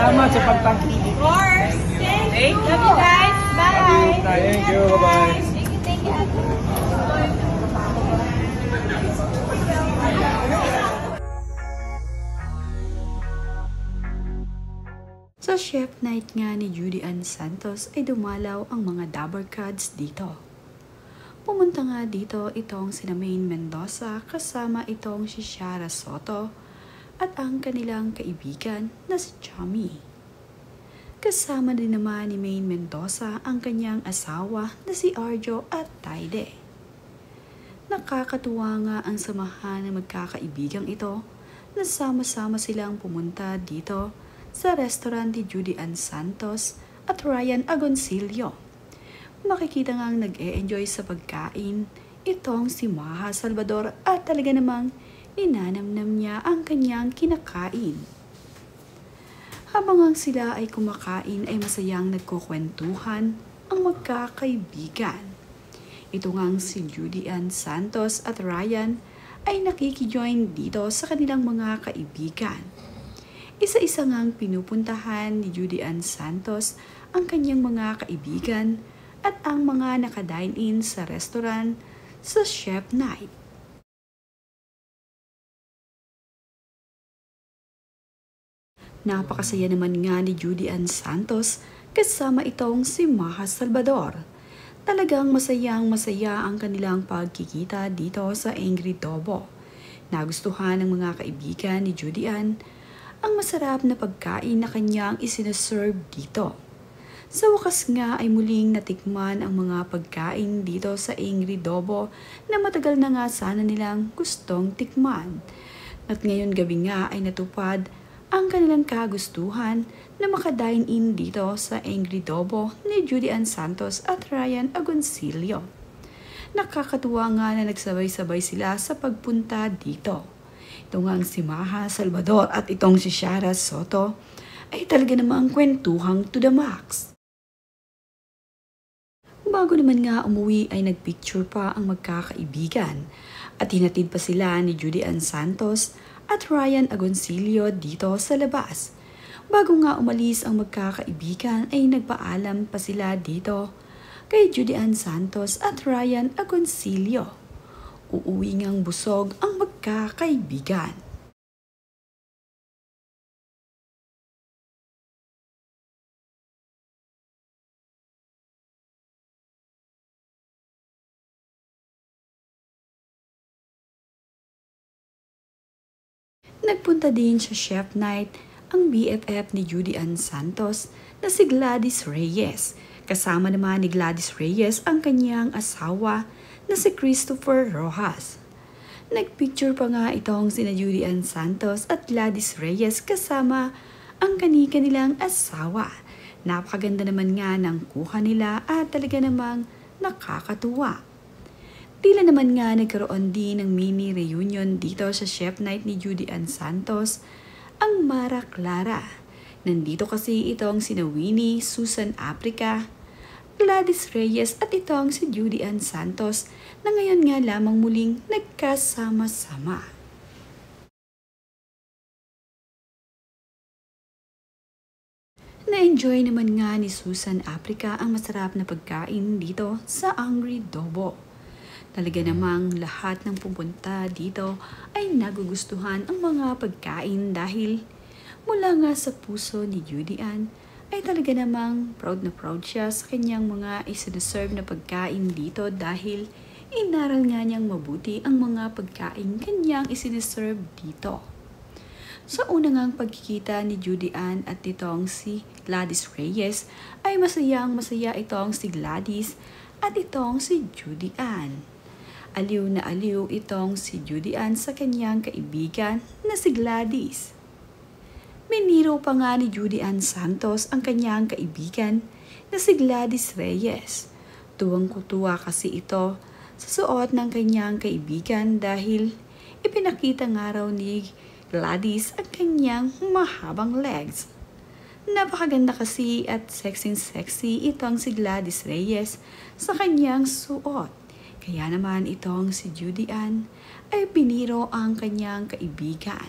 Salamat sa pagtangkilik. Of course. Thank you. Love you guys. Bye. Thank you. Bye-bye. Thank you. Sa chef night nga ni Judy Ann Santos ay dumalaw ang mga Dabber Cats dito. Pumunta nga dito itong sina Maine Mendoza kasama itong si Shara Soto at ang kanilang kaibigan na si Chummy. Kasama din naman ni Maine Mendoza ang kanyang asawa na si Arjo at Taide. Nakakatuwa nga ang samahan ng magkakaibigang ito na sama-sama silang pumunta dito sa restaurant ni Judy Ann Santos at Ryan Agoncillo. Makikita ngang nag-e-enjoy sa pagkain itong si Maha Salvador at talaga namang ninanamnam niya ang kanyang kinakain. Habang ang sila ay kumakain ay masayang nagkukwentuhan ang magkakaibigan. Ito ngang si Judy Ann Santos at Ryan ay nakikijoin dito sa kanilang mga kaibigan. Isa-isa ngang pinupuntahan ni Judy Ann Santos ang kanyang mga kaibigan at ang mga nakadine-in sa restaurant sa chef night. Napakasaya naman nga ni Judy Ann Santos kasama itong si Maha Salvador. Talagang masayang-masaya ang kanilang pagkikita dito sa Angry Dobo. Nagustuhan ng mga kaibigan ni Judy Ann ang masarap na pagkain na kanyang isineserve dito. Sa wakas nga ay muling natikman ang mga pagkain dito sa Angry Dobo na matagal na nga sana nilang gustong tikman. At ngayon gabi nga ay natupad ang kanilang kagustuhan na makadine-in dito sa Angry Dobo ni Judy Ann Santos at Ryan Agoncillo. Nakakatuwa nga na nagsabay-sabay sila sa pagpunta dito. Ito ngang si Maha Salvador at itong si Shara Soto ay talaga namang kwentuhang to the max. Bago naman nga umuwi ay nagpicture pa ang magkakaibigan at hinatid pa sila ni Judy Ann Santos at Ryan Agoncillo dito sa labas. Bago nga umalis ang magkakaibigan ay nagpaalam pa sila dito kay Judy Ann Santos at Ryan Agoncillo. Uuwi ngang busog ang magkakaibigan. Nagpunta din sa chef night ang BFF ni Judy Ann Santos na si Gladys Reyes. Kasama naman ni Gladys Reyes ang kanyang asawa na si Christopher Rojas. Nagpicture pa nga itong sina Judy Ann Santos at Gladys Reyes kasama ang kanilang asawa. Napakaganda naman nga ng kuha nila at talaga namang nakakatuwa. Tila naman nga nagkaroon din ng mini reunion dito sa chef night ni Judy Ann Santos ang Mara Clara. Nandito kasi itong sina Winnie, Susan Africa, Gladys Reyes at itong si Judy Ann Santos na ngayon nga lamang muling nagkasama-sama. Na-enjoy naman nga ni Susan Africa ang masarap na pagkain dito sa Angry Dobo. Talaga namang lahat ng pupunta dito ay nagugustuhan ang mga pagkain dahil mula nga sa puso ni Judy Ann ay talaga namang proud na proud siya sa kanyang mga isineserve na pagkain dito dahil inaral nga niyang mabuti ang mga pagkain kanyang isineserve dito. Sa unang ngang pagkikita ni Judy Ann at itong si Gladys Reyes ay masayang-masaya itong si Gladys at itong si Judy Ann. Aliw na aliw itong si Judy Ann sa kanyang kaibigan na si Gladys. Miniro pa nga ni Judy Ann Santos ang kanyang kaibigan na si Gladys Reyes. Tuwang-kutuwa kasi ito sa suot ng kanyang kaibigan dahil ipinakita nga raw ni Gladys ang kanyang mahabang legs. Napakaganda kasi at sexy-sexy itong si Gladys Reyes sa kanyang suot. Kaya naman itong si Judy Ann ay piniro ang kanyang kaibigan.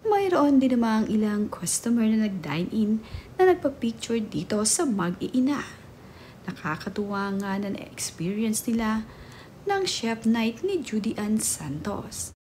Mayroon din namang ilang customer na nag-dine-in na nagpa-picture dito sa mag-iina. Nakakatuwa nga na experience nila ng chef night ni Judy Ann Santos.